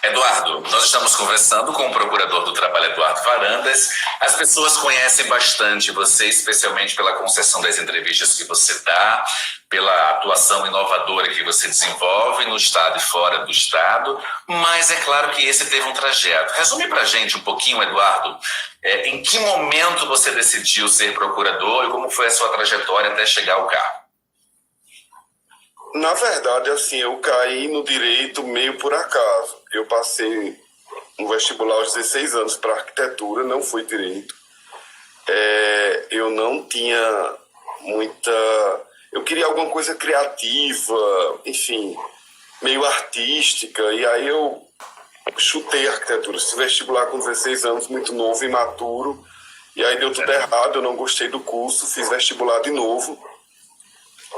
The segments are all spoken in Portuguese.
Eduardo, nós estamos conversando com o procurador do trabalho, Eduardo Varandas. As pessoas conhecem bastante você, especialmente pela concessão das entrevistas que você dá, pela atuação inovadora que você desenvolve no Estado e fora do Estado, mas é claro que esse teve um trajeto. Resume para a gente um pouquinho, Eduardo, em que momento você decidiu ser procurador e como foi a sua trajetória até chegar ao cargo? Na verdade, assim, eu caí no direito meio por acaso. Eu passei no vestibular aos 16 anos para arquitetura, não foi direito. Eu não tinha muita... Eu queria alguma coisa criativa, enfim, meio artística, e aí eu chutei arquitetura. Fiz vestibular com 16 anos, muito novo, imaturo, e aí deu tudo errado, eu não gostei do curso, fiz vestibular de novo.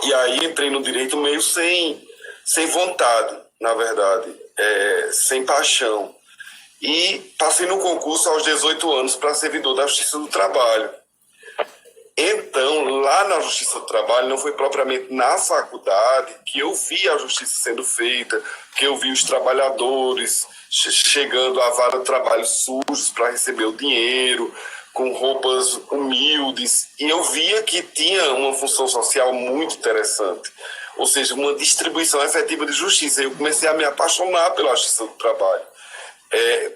E aí entrei no direito meio sem vontade, na verdade, sem paixão. E passei no concurso aos 18 anos para servidor da Justiça do Trabalho. Então, lá na Justiça do Trabalho, não foi propriamente na faculdade que eu vi a justiça sendo feita, que eu vi os trabalhadores chegando à vara do trabalho sujos para receber o dinheiro, com roupas humildes, e eu via que tinha uma função social muito interessante, ou seja, uma distribuição efetiva de justiça. Eu comecei a me apaixonar pela Justiça do Trabalho.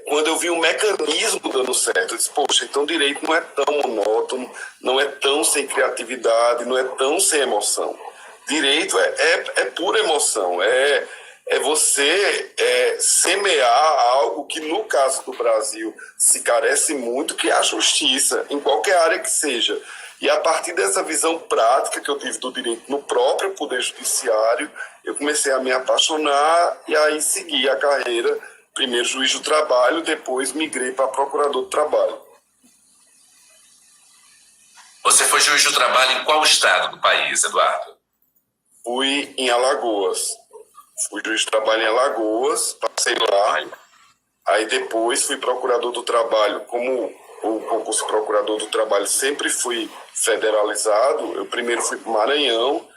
Quando eu vi um mecanismo dando certo, eu disse, poxa, então direito não é tão monótono, não é tão sem criatividade, não é tão sem emoção. Direito é pura emoção, você semear algo que, no caso do Brasil, se carece muito, que é a justiça, em qualquer área que seja. E a partir dessa visão prática que eu tive do direito no próprio Poder Judiciário, eu comecei a me apaixonar e aí segui a carreira, primeiro juiz do trabalho, depois migrei para procurador do trabalho. Você foi juiz do trabalho em qual estado do país, Eduardo? Fui em Alagoas. Fui juiz de trabalho em Alagoas, passei lá. Aí depois fui procurador do trabalho. Como o concurso procurador do trabalho sempre fui federalizado, eu primeiro fui para o Maranhão,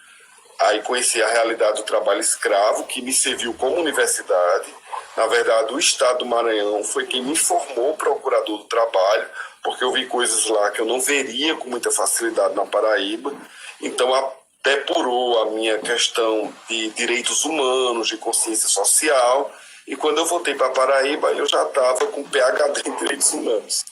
aí conheci a realidade do trabalho escravo, que me serviu como universidade. Na verdade, o estado do Maranhão foi quem me formou procurador do trabalho, porque eu vi coisas lá que eu não veria com muita facilidade na Paraíba. Então, depurou a minha questão de direitos humanos, de consciência social, e quando eu voltei para a Paraíba, eu já estava com PhD em direitos humanos.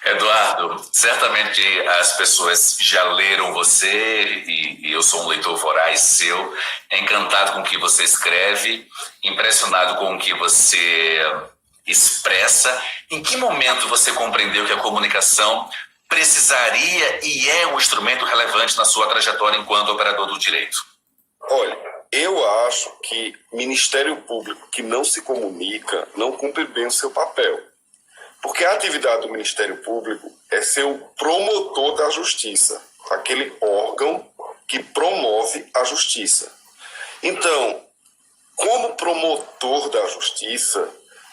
Eduardo, certamente as pessoas já leram você e eu sou um leitor voraz seu, encantado com o que você escreve, impressionado com o que você expressa. Em que momento você compreendeu que a comunicação precisaria e é um instrumento relevante na sua trajetória enquanto operador do direito? Olha, eu acho que Ministério Público que não se comunica não cumpre bem o seu papel. Porque a atividade do Ministério Público é ser o promotor da justiça, aquele órgão que promove a justiça. Então, como promotor da justiça,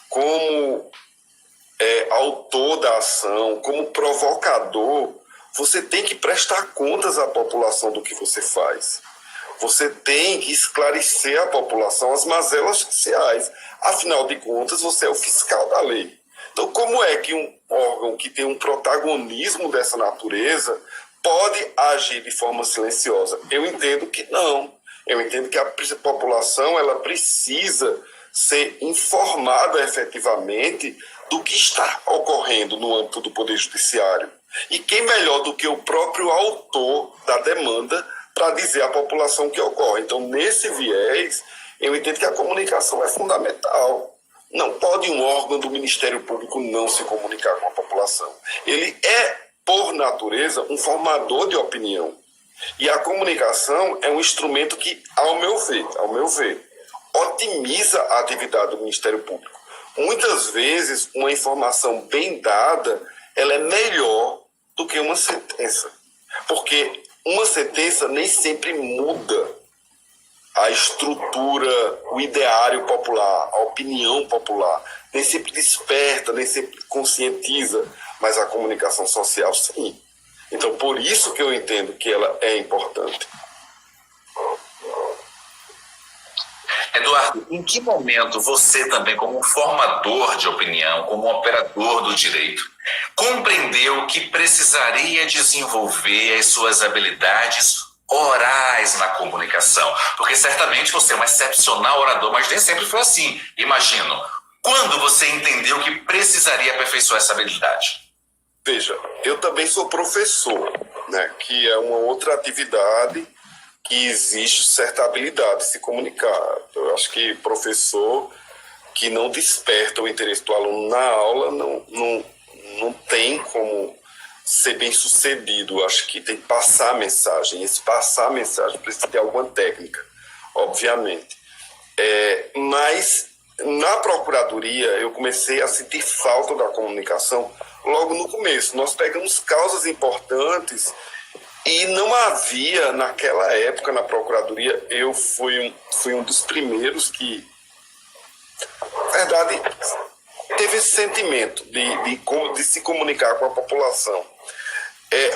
como autor da ação, como provocador, você tem que prestar contas à população do que você faz. Você tem que esclarecer à população as mazelas sociais. Afinal de contas, você é o fiscal da lei. Então, como é que um órgão que tem um protagonismo dessa natureza pode agir de forma silenciosa? Eu entendo que não. Eu entendo que a população ela precisa ser informada efetivamente do que está ocorrendo no âmbito do Poder Judiciário. E quem melhor do que o próprio autor da demanda para dizer à população o que ocorre? Então, nesse viés, eu entendo que a comunicação é fundamental. Não pode um órgão do Ministério Público não se comunicar com a população. Ele é, por natureza, um formador de opinião. E a comunicação é um instrumento que, ao meu ver, otimiza a atividade do Ministério Público. Muitas vezes, uma informação bem dada, ela é melhor do que uma sentença. Porque uma sentença nem sempre muda a estrutura, o ideário popular, a opinião popular. Nem sempre desperta, nem sempre conscientiza, mas a comunicação social, sim. Então, por isso que eu entendo que ela é importante. Eduardo, em que momento você também, como um formador de opinião, como um operador do direito, compreendeu que precisaria desenvolver as suas habilidades orais na comunicação? Porque certamente você é um excepcional orador, mas nem sempre foi assim, imagino. Quando você entendeu que precisaria aperfeiçoar essa habilidade? Veja, eu também sou professor, né, que é uma outra atividade que exige certa habilidade de se comunicar. Eu acho que professor que não desperta o interesse do aluno na aula não tem como ser bem sucedido. Eu acho que tem que passar a mensagem. Esse passar a mensagem precisa ter alguma técnica, obviamente. Mas na procuradoria eu comecei a sentir falta da comunicação logo no começo. Nós pegamos causas importantes e não havia, naquela época, na Procuradoria, eu fui um dos primeiros que, na verdade, teve esse sentimento de se comunicar com a população.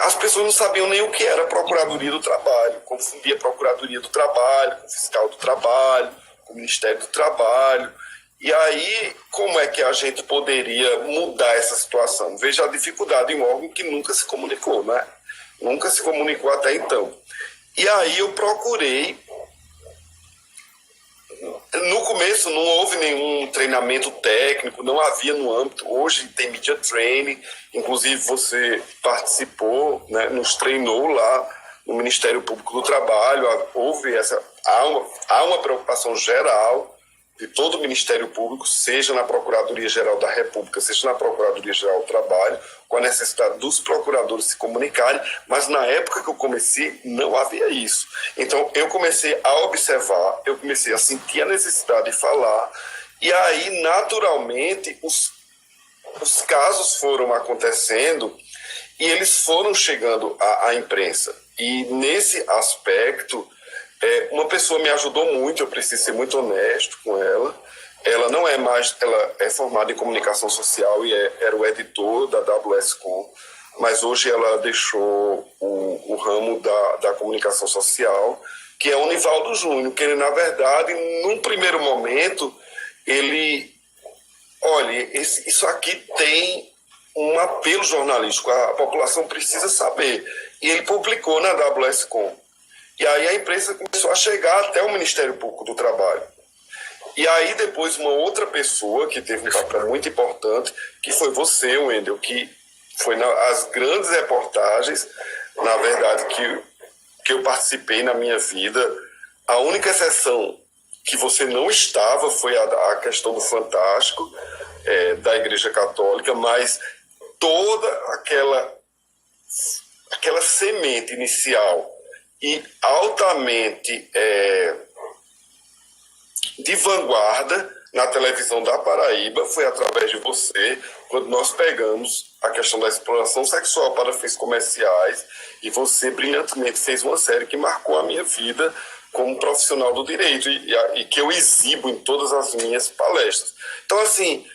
As pessoas não sabiam nem o que era a Procuradoria do Trabalho, confundia a Procuradoria do Trabalho com o Fiscal do Trabalho, com o Ministério do Trabalho. E aí, como é que a gente poderia mudar essa situação? Veja a dificuldade em um órgão que nunca se comunicou, né? Nunca se comunicou até então. E aí eu procurei. No começo não houve nenhum treinamento técnico, não havia no âmbito. Hoje tem media training, inclusive você participou, né, nos treinou lá no Ministério Público do Trabalho. Há uma preocupação geral de todo o Ministério Público, seja na Procuradoria-Geral da República, seja na Procuradoria-Geral do Trabalho, com a necessidade dos procuradores se comunicarem, mas na época que eu comecei não havia isso. Então eu comecei a observar, eu comecei a sentir a necessidade de falar, e aí naturalmente os casos foram acontecendo e eles foram chegando à imprensa. E nesse aspecto, uma pessoa me ajudou muito, eu preciso ser muito honesto com ela. Ela não é mais, ela é formada em comunicação social e era o editor da WSCom, mas hoje ela deixou o ramo da comunicação social, que é o Nivaldo Júnior, que ele, na verdade, num primeiro momento, olha, isso aqui tem um apelo jornalístico, a população precisa saber. E ele publicou na WSCom. E aí a imprensa começou a chegar até o Ministério Público do Trabalho. E aí depois uma outra pessoa que teve um papel muito importante, que foi você, Wendel, que foi as grandes reportagens, na verdade, que eu participei na minha vida. A única exceção que você não estava foi a questão do Fantástico, da Igreja Católica, mas toda aquela semente inicial e altamente de vanguarda na televisão da Paraíba foi através de você, quando nós pegamos a questão da exploração sexual para fins comerciais, e você brilhantemente fez uma série que marcou a minha vida como profissional do direito e que eu exibo em todas as minhas palestras. Então, assim,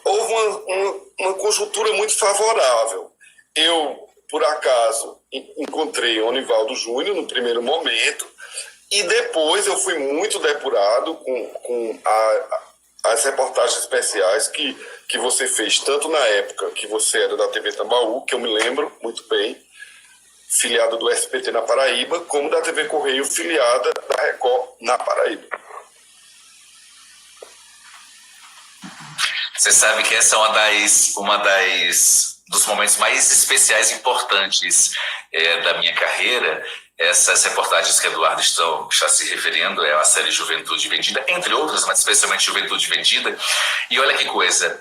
houve uma conjuntura muito favorável. Eu, por acaso, encontrei o Nivaldo Júnior no primeiro momento, e depois eu fui muito depurado com as reportagens especiais que você fez, tanto na época que você era da TV Tambaú, que eu me lembro muito bem, filiada do SBT na Paraíba, como da TV Correio, filiada da Record na Paraíba. Você sabe que essa é uma dos momentos mais especiais e importantes da minha carreira. Essas reportagens que Eduardo está se referindo é a série Juventude Vendida, entre outras, mas especialmente Juventude Vendida. E olha que coisa,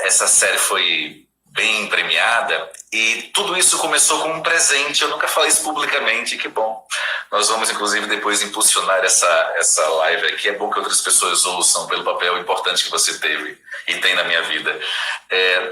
essa série foi bem premiada e tudo isso começou com um presente. Eu nunca falei isso publicamente, que bom. Nós vamos, inclusive, depois impulsionar essa live aqui. É bom que outras pessoas ouçam pelo papel importante que você teve e tem na minha vida.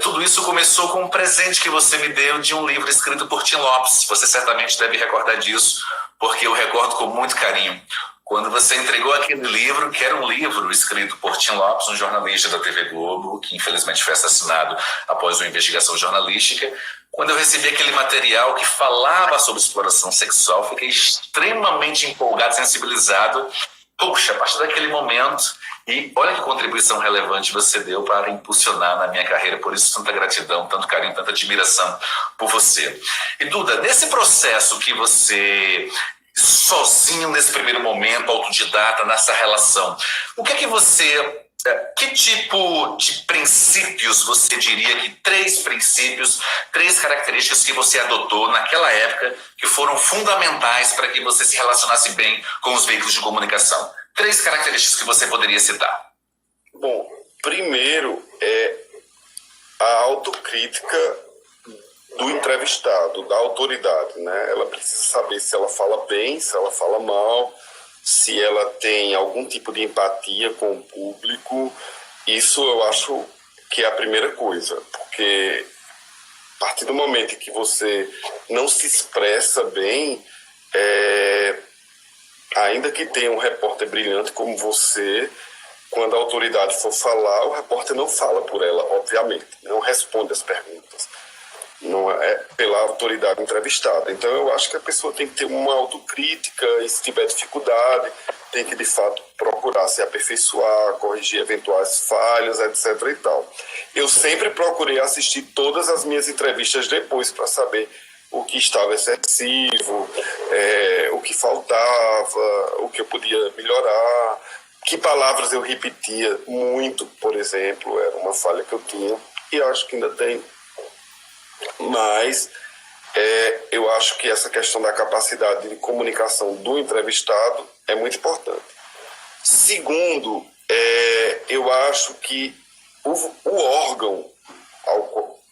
Tudo isso começou com um presente que você me deu de um livro escrito por Tim Lopes. Você certamente deve recordar disso, porque eu recordo com muito carinho. Quando você entregou aquele livro, que era um livro escrito por Tim Lopes, um jornalista da TV Globo, que infelizmente foi assassinado após uma investigação jornalística, quando eu recebi aquele material que falava sobre exploração sexual, fiquei extremamente empolgado, sensibilizado, Puxa, a partir daquele momento, e olha que contribuição relevante você deu para impulsionar na minha carreira, por isso tanta gratidão, tanto carinho, tanta admiração por você. E Duda, nesse processo que você, sozinho nesse primeiro momento, autodidata, nessa relação, o que é que você... Que tipo de princípios você diria que 3 princípios, 3 características que você adotou naquela época que foram fundamentais para que você se relacionasse bem com os veículos de comunicação? 3 características que você poderia citar. Bom, primeiro é a autocrítica do entrevistado, da autoridade, né? Ela precisa saber se ela fala bem, se ela fala mal, se ela tem algum tipo de empatia com o público. Isso eu acho que é a primeira coisa, porque a partir do momento em que você não se expressa bem, ainda que tenha um repórter brilhante como você, quando a autoridade for falar, o repórter não fala por ela, obviamente, não responde as perguntas. Não é pela autoridade entrevistada. Então eu acho que a pessoa tem que ter uma autocrítica e se tiver dificuldade, tem que de fato procurar se aperfeiçoar, corrigir eventuais falhas, etc. e tal. Eu sempre procurei assistir todas as minhas entrevistas depois para saber o que estava excessivo, o que faltava, o que eu podia melhorar, que palavras eu repetia muito, por exemplo, era uma falha que eu tinha e acho que ainda tem. Mas eu acho que essa questão da capacidade de comunicação do entrevistado é muito importante. Segundo, eu acho que o órgão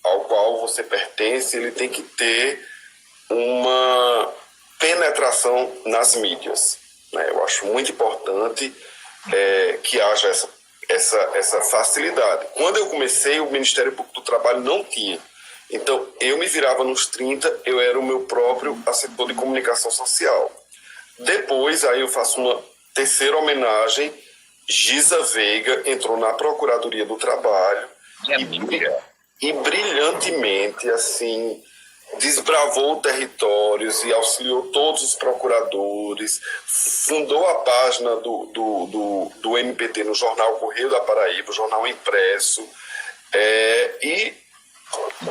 ao qual você pertence, ele tem que ter uma penetração nas mídias, né? Eu acho muito importante que haja essa facilidade. Quando eu comecei, o Ministério Público do Trabalho não tinha. Então, eu me virava nos 30, eu era o meu próprio assessor de comunicação social. Depois, aí eu faço uma terceira homenagem, Giza Veiga entrou na Procuradoria do Trabalho e brilhantemente, assim, desbravou territórios e auxiliou todos os procuradores, fundou a página do MPT no jornal Correio da Paraíba, o jornal impresso, e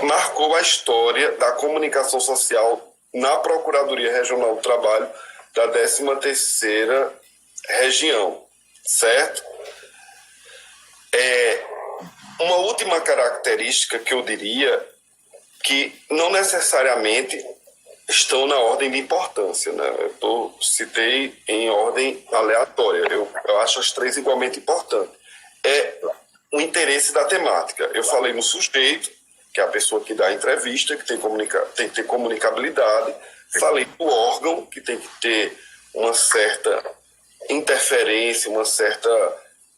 marcou a história da comunicação social na Procuradoria Regional do Trabalho da 13ª região, certo? Uma última característica que eu diria que não necessariamente estão na ordem de importância, né? Eu citei em ordem aleatória, eu acho as 3 igualmente importantes. É o interesse da temática. Eu falei no sujeito, que é a pessoa que dá a entrevista, que tem que ter comunicabilidade. Falei do órgão, que tem que ter uma certa interferência, uma certa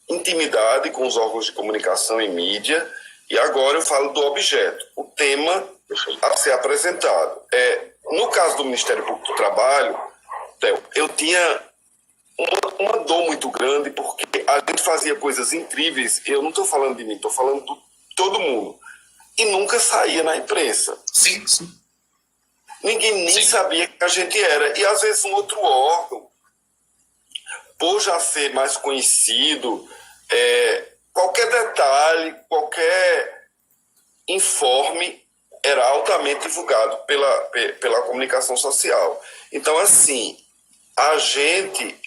intimidade com os órgãos de comunicação e mídia. E agora eu falo do objeto, o tema a ser apresentado. No caso do Ministério Público do Trabalho, eu tinha uma dor muito grande, porque a gente fazia coisas incríveis, eu não estou falando de mim, estou falando de todo mundo, e nunca saía na imprensa. Sim, sim. Ninguém nem sabia que a gente era. E às vezes um outro órgão, por já ser mais conhecido, qualquer detalhe, qualquer informe era altamente divulgado pela comunicação social. Então, assim, a gente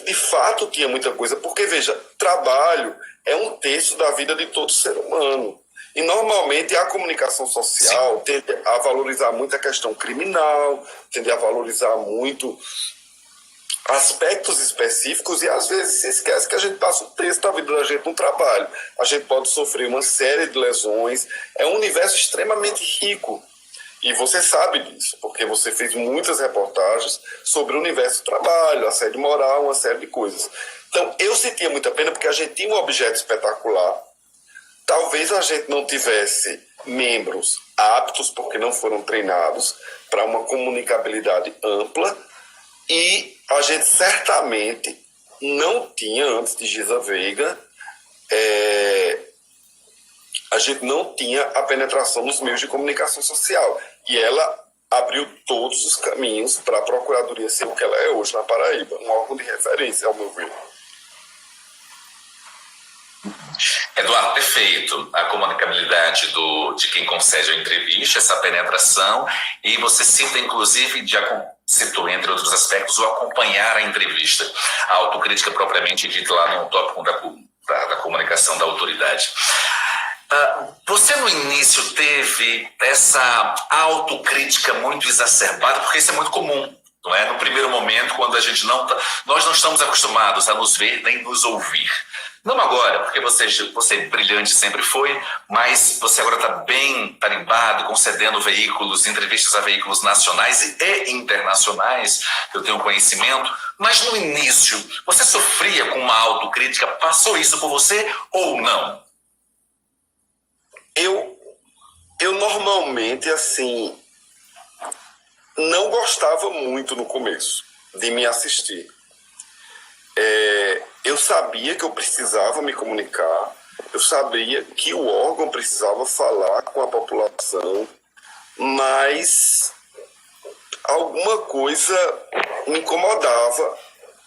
de fato tinha muita coisa, porque, veja, trabalho é 1/3 da vida de todo ser humano. E, normalmente, a comunicação social tende a valorizar muito a questão criminal, tende a valorizar muito aspectos específicos e, às vezes, se esquece que a gente passa 1/3 da vida da gente no trabalho. A gente pode sofrer uma série de lesões. É um universo extremamente rico. E você sabe disso, porque você fez muitas reportagens sobre o universo do trabalho, assédio moral, uma série de coisas. Então, eu sentia muita pena porque a gente tinha um objeto espetacular. Talvez a gente não tivesse membros aptos, porque não foram treinados para uma comunicabilidade ampla, e a gente certamente não tinha, antes de Giza Veiga, a gente não tinha a penetração nos meios de comunicação social. E ela abriu todos os caminhos para a Procuradoria ser o que ela é hoje na Paraíba, um órgão de referência, ao meu ver. Eduardo, perfeito. A comunicabilidade de quem concede a entrevista, essa penetração, e você cita, inclusive, citou, entre outros aspectos, o acompanhar a entrevista, a autocrítica propriamente dita lá no tópico da comunicação da autoridade. Você no início teve essa autocrítica muito exacerbada, porque isso é muito comum, não é? No primeiro momento, quando nós não estamos acostumados a nos ver nem nos ouvir. Não agora, porque você brilhante sempre foi, mas você agora está bem tarimbado, concedendo entrevistas a veículos nacionais e internacionais, que eu tenho conhecimento. Mas no início, você sofria com uma autocrítica? Passou isso por você ou não? Eu normalmente, assim, não gostava muito no começo de me assistir. Eu sabia que eu precisava me comunicar, eu sabia que o órgão precisava falar com a população, mas alguma coisa me incomodava,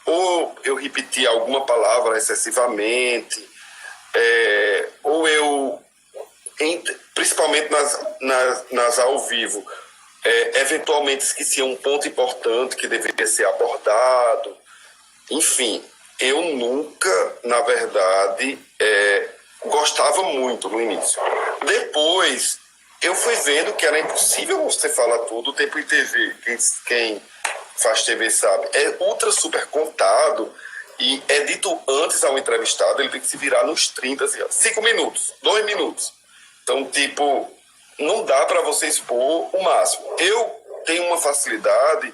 ou eu repetia alguma palavra excessivamente, ou eu, principalmente nas ao vivo, eventualmente esquecia um ponto importante que deveria ser abordado. Enfim, eu nunca, na verdade, gostava muito no início. Depois, eu fui vendo que era impossível você falar tudo o tempo em TV. Quem faz TV sabe. É ultra super contado e é dito antes ao entrevistado, ele tem que se virar nos 30, assim, 5 minutos, 2 minutos. Então, tipo, não dá para você expor o máximo. Eu tenho uma facilidade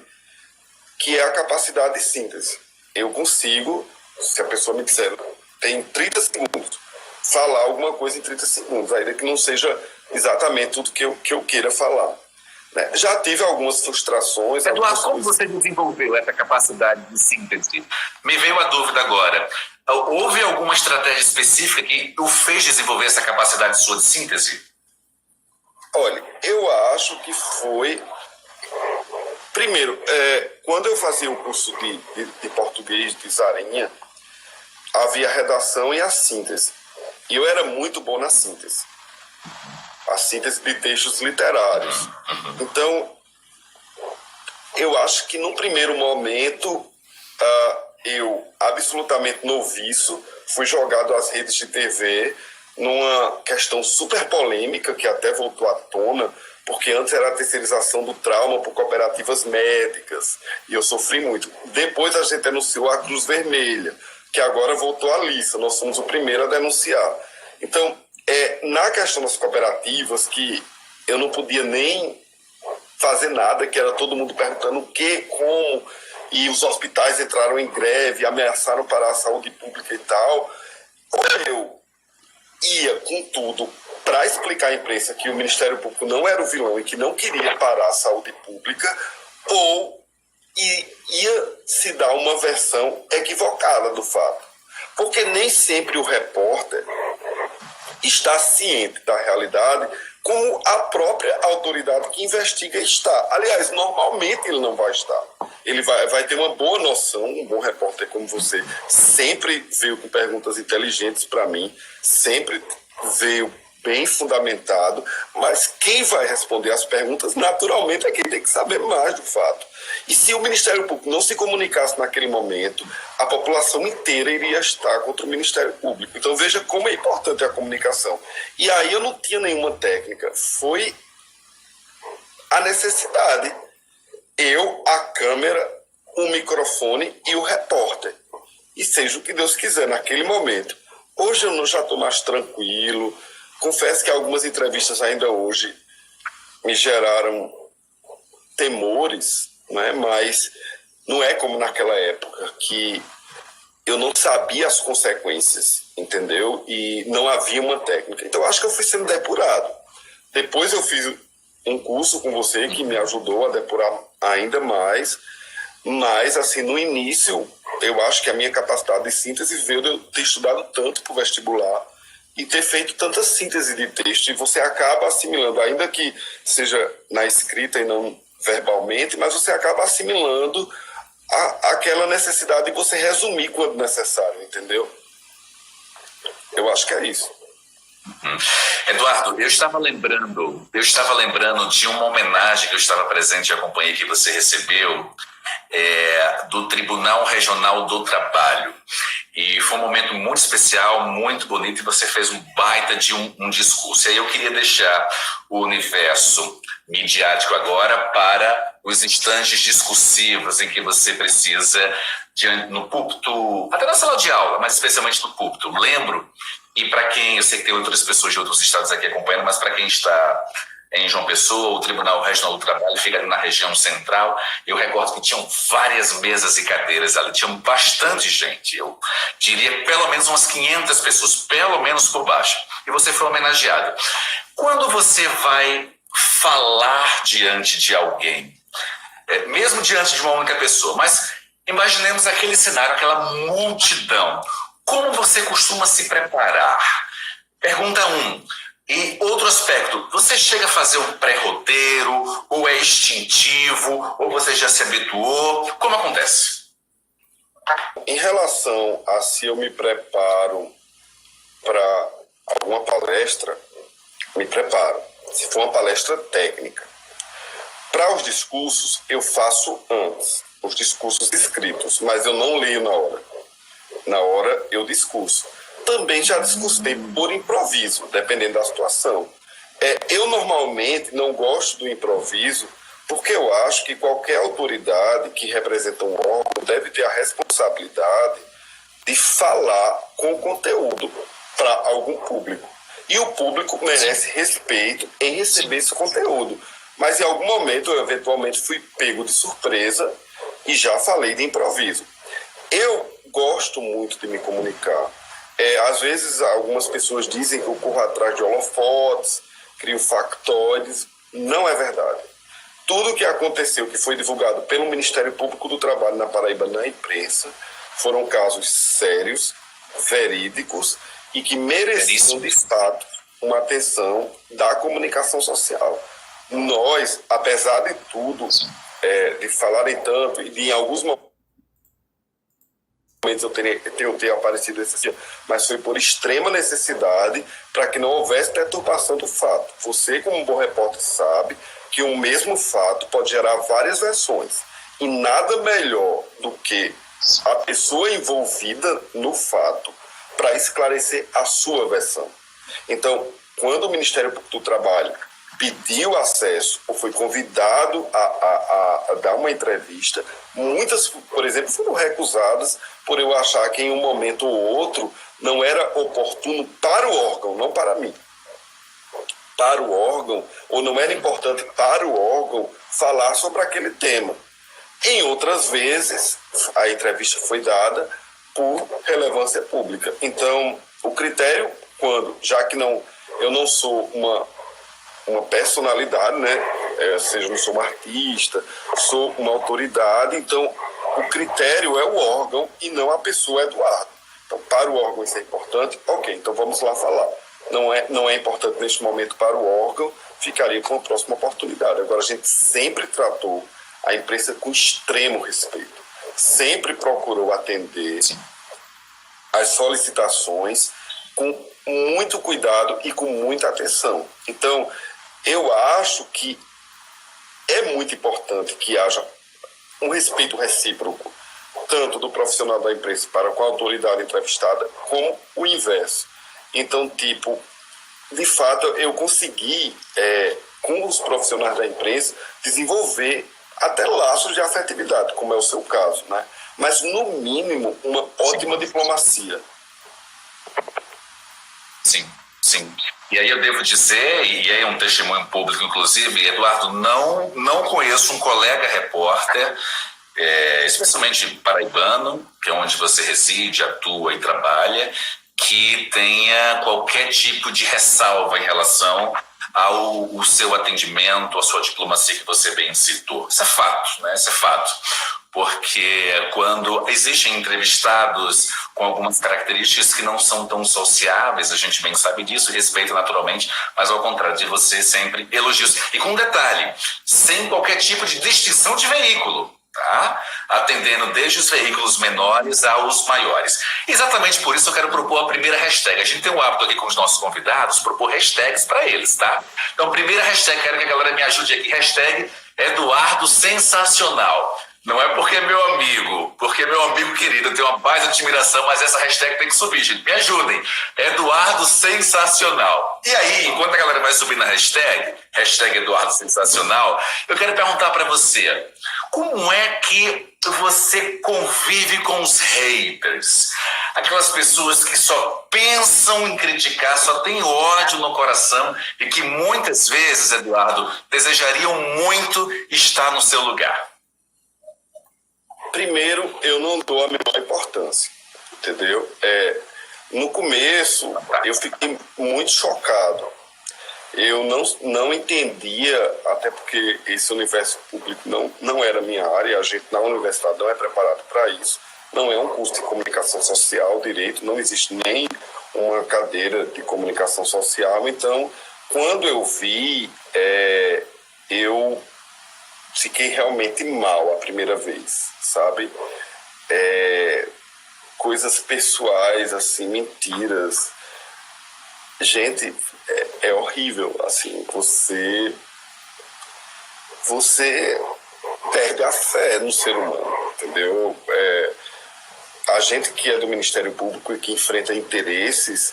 que é a capacidade de síntese. Eu consigo, se a pessoa me disser, tem 30 segundos, falar alguma coisa em 30 segundos, ainda que não seja exatamente tudo que eu queira falar. Né? Já tive algumas frustrações. Eduardo, como você desenvolveu essa capacidade de síntese? Me veio a dúvida agora. Houve alguma estratégia específica que o fez desenvolver essa capacidade sua de síntese? Olha, eu acho que foi... Primeiro, quando eu fazia o curso de português de Zarinha, havia a redação e a síntese. E eu era muito bom na síntese. A síntese de textos literários. Então, eu acho que num primeiro momento, eu, absolutamente noviço, fui jogado às redes de TV numa questão super polêmica, que até voltou à tona, porque antes era a terceirização do trauma por cooperativas médicas, e eu sofri muito. Depois a gente anunciou a Cruz Vermelha, que agora voltou à lista, nós fomos o primeiro a denunciar. Então, na questão das cooperativas, que eu não podia nem fazer nada, que era todo mundo perguntando o que, como, e os hospitais entraram em greve, ameaçaram parar a saúde pública e tal. Ou eu ia com tudo para explicar à imprensa que o Ministério Público não era o vilão e que não queria parar a saúde pública, ou ia se dar uma versão equivocada do fato. Porque nem sempre o repórter está ciente da realidade, como a própria autoridade que investiga está. Aliás, normalmente ele não vai estar. Ele vai ter uma boa noção, um bom repórter como você, sempre veio com perguntas inteligentes para mim, sempre veio bem fundamentado, mas quem vai responder as perguntas, naturalmente, é quem tem que saber mais do fato. E se o Ministério Público não se comunicasse naquele momento, a população inteira iria estar contra o Ministério Público. Então veja como é importante a comunicação. E aí eu não tinha nenhuma técnica, foi a necessidade. Eu, a câmera, o microfone e o repórter. E seja o que Deus quiser naquele momento. Hoje eu já estou mais tranquilo. Confesso que algumas entrevistas ainda hoje me geraram temores, né? Mas não é como naquela época, que eu não sabia as consequências, entendeu? E não havia uma técnica. Então acho que eu fui sendo depurado. Depois eu fiz um curso com você que me ajudou a depurar ainda mais, mas assim, no início eu acho que a minha capacidade de síntese veio de eu ter estudado tanto para o vestibular e ter feito tanta síntese de texto, e você acaba assimilando, ainda que seja na escrita e não verbalmente, mas você acaba assimilando aquela necessidade de você resumir quando necessário, entendeu? Eu acho que é isso. Eduardo, eu estava lembrando de uma homenagem que eu estava presente e acompanhei que você recebeu do Tribunal Regional do Trabalho. E foi um momento muito especial, muito bonito, e você fez um baita de um discurso. E aí eu queria deixar o universo midiático agora para os instantes discursivos em que você precisa, no púlpito, até na sala de aula, mas especialmente no púlpito. Lembro, e para quem, eu sei que tem outras pessoas de outros estados aqui acompanhando, mas para quem está em João Pessoa, o Tribunal Regional do Trabalho fica ali na região central. Eu recordo que tinham várias mesas e cadeiras ali, tinha bastante gente, eu diria pelo menos umas 500 pessoas, pelo menos por baixo, e você foi homenageado. Quando você vai falar diante de alguém, mesmo diante de uma única pessoa, mas imaginemos aquele cenário, aquela multidão, como você costuma se preparar? Pergunta 1. E outro aspecto, você chega a fazer um pré-roteiro, ou é instintivo, ou você já se habituou? Como acontece? Em relação a se eu me preparo para alguma palestra, me preparo. Se for uma palestra técnica. Para os discursos, eu faço antes, os discursos escritos, mas eu não leio na hora. Na hora eu discurso. Também já discursei por improviso, dependendo da situação. Eu normalmente não gosto do improviso, porque eu acho que qualquer autoridade que representa um órgão deve ter a responsabilidade de falar com conteúdo para algum público. E o público merece respeito em receber esse conteúdo. Mas em algum momento eu eventualmente fui pego de surpresa e já falei de improviso. Eu gosto muito de me comunicar. Às vezes algumas pessoas dizem que eu corro atrás de holofotes, crio factoides. Não é verdade. Tudo que aconteceu, que foi divulgado pelo Ministério Público do Trabalho na Paraíba na imprensa, foram casos sérios, verídicos e que mereciam de fato uma atenção da comunicação social. Nós, apesar de tudo, de falarem tanto e de em alguns momentos eu ter aparecido esse dia, mas foi por extrema necessidade para que não houvesse perturbação do fato. Você, como um bom repórter, sabe que o mesmo fato pode gerar várias versões. E nada melhor do que a pessoa envolvida no fato para esclarecer a sua versão. Então, quando o Ministério Público do Trabalho pediu acesso ou foi convidado a dar uma entrevista, muitas, por exemplo, foram recusadas por eu achar que em um momento ou outro não era oportuno para o órgão, não para mim. Para o órgão, ou não era importante para o órgão falar sobre aquele tema. Em outras vezes, a entrevista foi dada por relevância pública. Então, o critério, já que eu não sou uma personalidade, né? Ou seja, não sou um artista, sou uma autoridade, então o critério é o órgão e não a pessoa Eduardo. Então, para o órgão isso é importante, ok, então vamos lá falar. Não é importante neste momento para o órgão, ficaria com a próxima oportunidade. Agora, a gente sempre tratou a imprensa com extremo respeito, sempre procurou atender as solicitações com muito cuidado e com muita atenção. Então, eu acho que é muito importante que haja um respeito recíproco, tanto do profissional da imprensa para com a autoridade entrevistada, como o inverso. Então, de fato, eu consegui, com os profissionais da imprensa, desenvolver até laços de afetividade, como é o seu caso, né? Mas, no mínimo, uma ótima diplomacia. Sim. E aí eu devo dizer, e aí é um testemunho público, inclusive, Eduardo, não conheço um colega repórter, especialmente paraibano, que é onde você reside, atua e trabalha, que tenha qualquer tipo de ressalva em relação ao seu atendimento, à sua diplomacia que você bem citou. Isso é fato, né? Isso é fato. porque quando existem entrevistados com algumas características que não são tão sociáveis, a gente bem sabe disso, respeita naturalmente, mas ao contrário de você, sempre elogios. E com um detalhe, sem qualquer tipo de distinção de veículo, tá? Atendendo desde os veículos menores aos maiores. Exatamente por isso eu quero propor a primeira hashtag. A gente tem um hábito aqui com os nossos convidados, propor hashtags para eles, tá? Então, primeira hashtag, quero que a galera me ajude aqui, hashtag Eduardo Sensacional. Não é porque é meu amigo, porque é meu amigo querido, eu tenho uma paz e admiração, mas essa hashtag tem que subir, gente. Me ajudem. Eduardo Sensacional. E aí, enquanto a galera vai subir na hashtag Eduardo Sensacional, eu quero perguntar para você, como é que você convive com os haters? Aquelas pessoas que só pensam em criticar, só têm ódio no coração e que muitas vezes, Eduardo, desejariam muito estar no seu lugar. Primeiro, eu não dou a menor importância, entendeu? No começo, eu fiquei muito chocado. Eu não entendia, até porque esse universo público não era minha área, a gente na universidade não é preparado para isso. Não é um curso de comunicação social, direito, não existe nem uma cadeira de comunicação social. Então, quando eu vi, eu fiquei realmente mal a primeira vez, sabe? Coisas pessoais, assim, mentiras. Gente, é horrível, assim, você perde a fé no ser humano, entendeu? A gente que é do Ministério Público e que enfrenta interesses,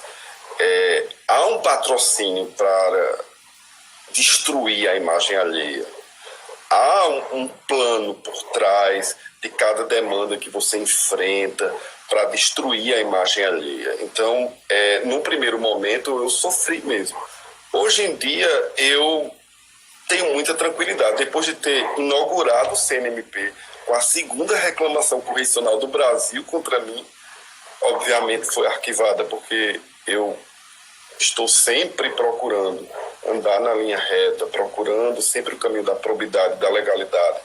há um patrocínio para destruir a imagem alheia. Há um plano por trás de cada demanda que você enfrenta para destruir a imagem alheia. Então, no primeiro momento, eu sofri mesmo. Hoje em dia, eu tenho muita tranquilidade. Depois de ter inaugurado o CNMP com a segunda reclamação correcional do Brasil contra mim, obviamente foi arquivada, porque eu estou sempre procurando andar na linha reta, procurando sempre o caminho da probidade, da legalidade.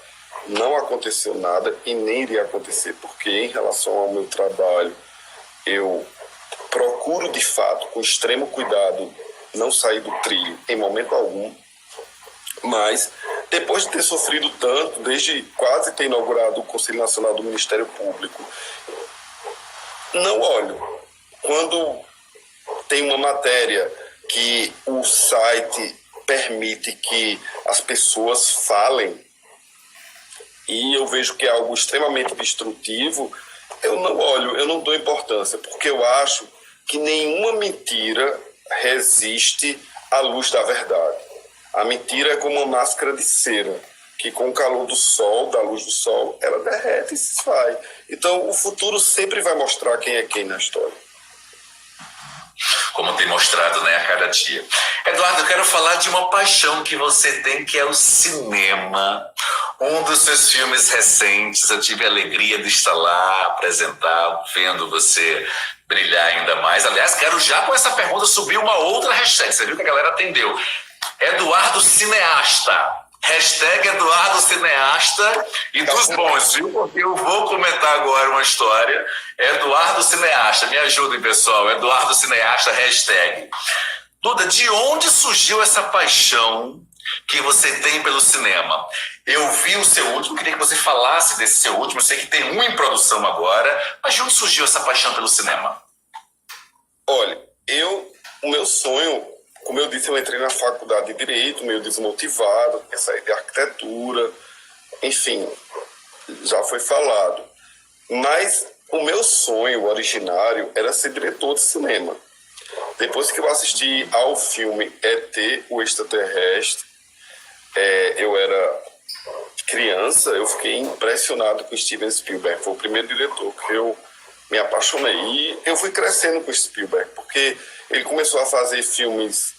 Não aconteceu nada e nem iria acontecer, porque em relação ao meu trabalho, eu procuro de fato, com extremo cuidado, não sair do trilho em momento algum. Mas, depois de ter sofrido tanto, desde quase ter inaugurado o Conselho Nacional do Ministério Público, não olho. Quando tem uma matéria que o site permite que as pessoas falem, e eu vejo que é algo extremamente destrutivo, eu não olho, eu não dou importância, porque eu acho que nenhuma mentira resiste à luz da verdade. A mentira é como uma máscara de cera, que com o calor do sol, da luz do sol, ela derrete e se esvai. Então, o futuro sempre vai mostrar quem é quem na história. Como tem mostrado, né, a cada dia. Eduardo, eu quero falar de uma paixão que você tem, que é o cinema. Um dos seus filmes recentes, eu tive a alegria de estar lá, apresentar, vendo você brilhar ainda mais. Aliás, quero já com essa pergunta subir uma outra hashtag. Você viu que a galera atendeu. Eduardo Cineasta. Hashtag Eduardo Cineasta e dos bons, viu? Porque eu vou comentar agora uma história. Eduardo Cineasta, me ajudem, pessoal. Eduardo Cineasta, hashtag. Duda, de onde surgiu essa paixão que você tem pelo cinema? Eu vi o seu último, queria que você falasse desse seu último. Eu sei que tem um em produção agora, mas de onde surgiu essa paixão pelo cinema? Olha, o meu sonho, como eu disse, eu entrei na faculdade de Direito, meio desmotivado, queria sair de arquitetura, enfim, já foi falado. Mas o meu sonho originário era ser diretor de cinema. Depois que eu assisti ao filme E.T., o Extraterrestre, eu era criança, eu fiquei impressionado com Steven Spielberg. Foi o primeiro diretor que eu me apaixonei. E eu fui crescendo com Spielberg, porque ele começou a fazer filmes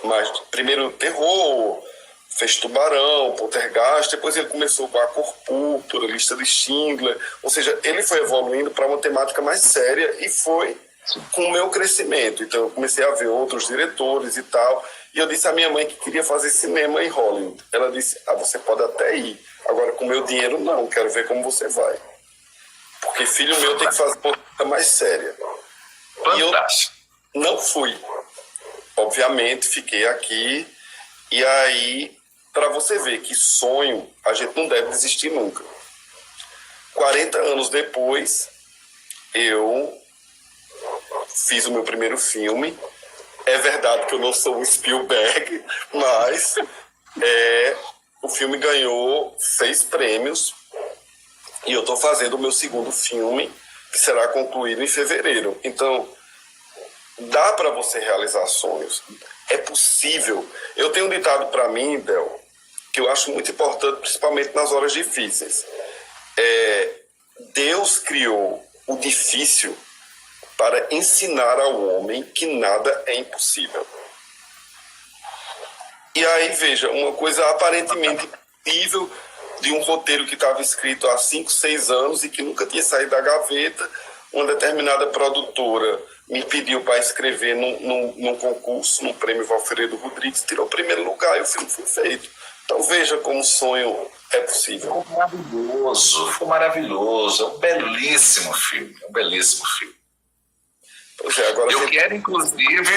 mais, primeiro terror, fez Tubarão, Poltergeist, depois ele começou com A Cor Púrpura, Lista de Schindler, ou seja, ele foi evoluindo para uma temática mais séria e foi com o meu crescimento. Então eu comecei a ver outros diretores e tal, e eu disse à minha mãe que queria fazer cinema em Hollywood. Ela disse, você pode até ir, agora com o meu dinheiro não, quero ver como você vai. Porque filho meu tem que fazer uma coisa mais séria. Fantástico. E eu não fui. Obviamente, fiquei aqui, e aí, para você ver que sonho, a gente não deve desistir nunca. 40 anos depois, eu fiz o meu primeiro filme. É verdade que eu não sou um Spielberg, mas o filme ganhou 6 prêmios e eu estou fazendo o meu segundo filme, que será concluído em fevereiro. Então, dá para você realizar sonhos. É possível. Eu tenho um ditado para mim, Del, que eu acho muito importante, principalmente nas horas difíceis. Deus criou o difícil para ensinar ao homem que nada é impossível. E aí, veja, uma coisa aparentemente impossível de um roteiro que estava escrito há 5, 6 anos e que nunca tinha saído da gaveta, uma determinada produtora me pediu para escrever num concurso, no Prêmio Valfredo Rodrigues, tirou o primeiro lugar e o filme foi feito. Então veja como o sonho é possível. Foi maravilhoso. É um belíssimo filme, Pois é, agora eu quero, inclusive,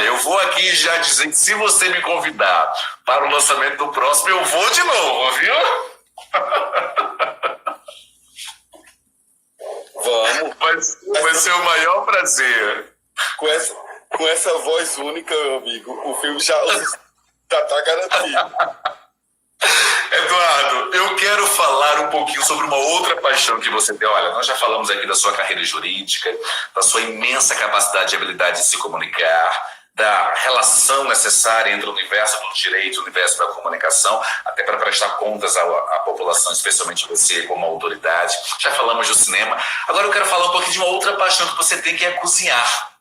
eu vou aqui já dizer que se você me convidar para o lançamento do próximo, eu vou de novo, viu? Vamos. Vai ser o maior prazer. Com essa voz única, meu amigo, o filme já está garantido. Eduardo, eu quero falar um pouquinho sobre uma outra paixão que você tem. Olha, nós já falamos aqui da sua carreira jurídica, da sua imensa capacidade e habilidade de se comunicar, da relação necessária entre o universo do direito e o universo da comunicação, até para prestar contas à população, especialmente você como autoridade. Já falamos do cinema. Agora eu quero falar um pouquinho de uma outra paixão que você tem, que é cozinhar.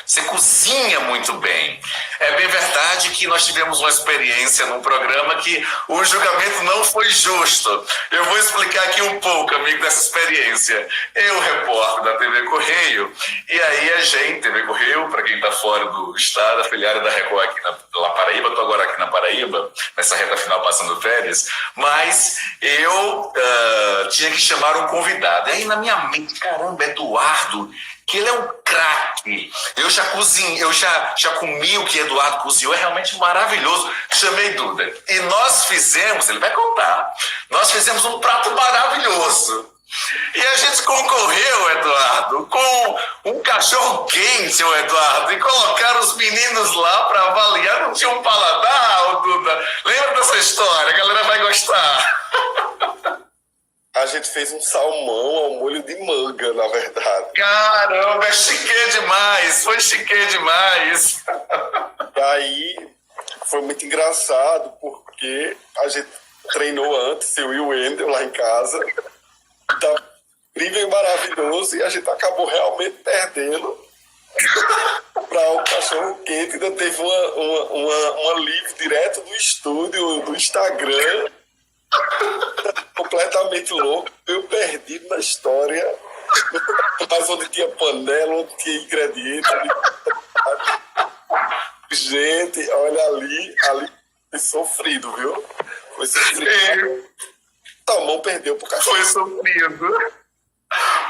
Você cozinha muito bem. É bem verdade que nós tivemos uma experiência num programa que o julgamento não foi justo. Eu vou explicar aqui um pouco, amigo, dessa experiência. Eu, repórter da TV Correio, e aí a gente, TV Correio, para quem está fora do estado, afiliada da Record aqui na Paraíba, estou agora aqui na Paraíba, nessa reta final passando férias, mas eu tinha que chamar um convidado. E aí na minha mente, caramba, Eduardo, que ele é um craque. Eu já cozinhei, eu já comi o que Eduardo cozinhou, é realmente maravilhoso. Chamei Duda. E nós fizemos, ele vai contar, nós fizemos um prato maravilhoso. E a gente concorreu, Eduardo, com um cachorro quente, o Eduardo, e colocaram os meninos lá para avaliar. Não tinha um paladar, Duda. Lembra dessa história? A galera vai gostar. A gente fez um salmão ao molho de manga, na verdade. Caramba, é chique demais, foi chique demais. E aí foi muito engraçado, porque a gente treinou antes, eu e o Wendel lá em casa. Tá incrível e maravilhoso, e a gente acabou realmente perdendo para o cachorro quente. Ainda teve uma live direto do estúdio, do Instagram. Completamente louco, eu perdido na história, mas onde tinha panela, onde tinha ingredientes, gente, olha ali foi sofrido, viu? Foi sofrido. Salmão perdeu pro cachorro. Foi sofrido.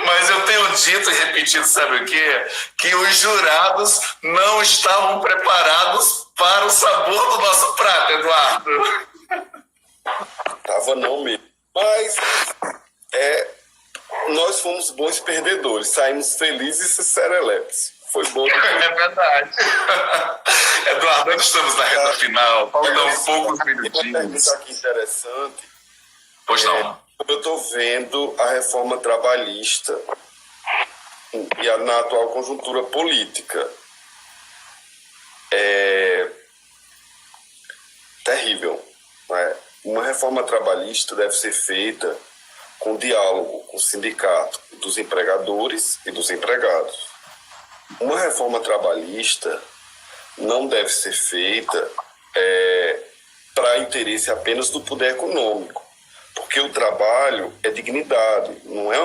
Mas eu tenho dito e repetido, sabe o quê? Que os jurados não estavam preparados para o sabor do nosso prato, Eduardo. Tava não mesmo. Mas nós fomos bons perdedores, saímos felizes e serelepes. Foi bom. É verdade. Eduardo, nós estamos na reta final, faltam poucos minutinhos. Uma pergunta aqui interessante. Pois não. Eu estou vendo a reforma trabalhista e na atual conjuntura política. É terrível, né? Uma reforma trabalhista deve ser feita com diálogo com o sindicato dos empregadores e dos empregados. Uma reforma trabalhista não deve ser feita para interesse apenas do poder econômico, porque o trabalho é dignidade, não é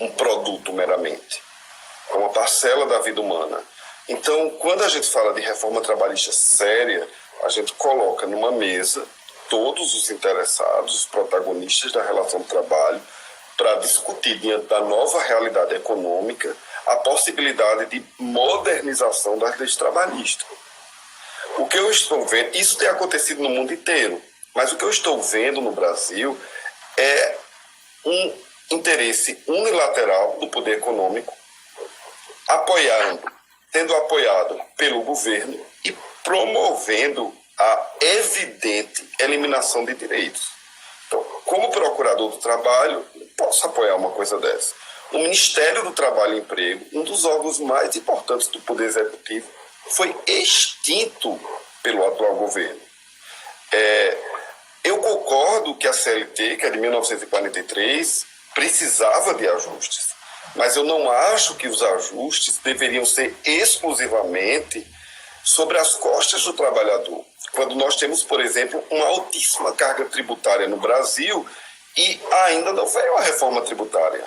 um produto meramente, é uma parcela da vida humana. Então, quando a gente fala de reforma trabalhista séria, a gente coloca numa mesa todos os interessados, os protagonistas da relação de trabalho, para discutir, diante da nova realidade econômica, a possibilidade de modernização das leis trabalhistas. O que eu estou vendo, isso tem acontecido no mundo inteiro, mas o que eu estou vendo no Brasil é um interesse unilateral do poder econômico, tendo apoiado pelo governo e promovendo a evidente eliminação de direitos. Então, como procurador do trabalho, não posso apoiar uma coisa dessa. O Ministério do Trabalho e Emprego, um dos órgãos mais importantes do Poder Executivo, foi extinto pelo atual governo. Eu concordo que a CLT, que é de 1943, precisava de ajustes, mas eu não acho que os ajustes deveriam ser exclusivamente sobre as costas do trabalhador. Quando nós temos, por exemplo, uma altíssima carga tributária no Brasil e ainda não veio a reforma tributária.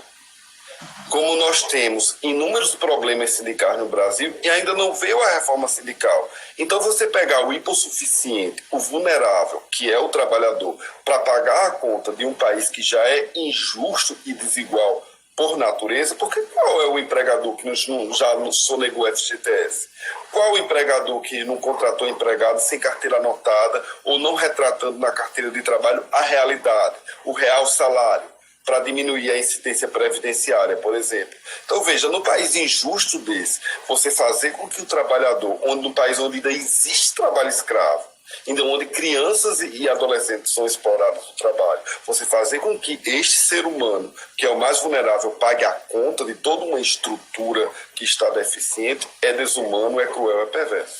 Como nós temos inúmeros problemas sindicais no Brasil e ainda não veio a reforma sindical. Então, você pegar o hipossuficiente, o vulnerável, que é o trabalhador, para pagar a conta de um país que já é injusto e desigual por natureza, porque qual é o empregador que já não sonegou FGTS? Qual o empregador que não contratou empregado sem carteira anotada ou não retratando na carteira de trabalho a realidade, o real salário, para diminuir a incidência previdenciária, por exemplo? Então, veja, num país injusto desse, você fazer com que o trabalhador, num país onde ainda existe trabalho escravo, ainda onde crianças e adolescentes são explorados no trabalho, você fazer com que este ser humano, que é o mais vulnerável, pague a conta de toda uma estrutura que está deficiente, é desumano, é cruel, é perverso.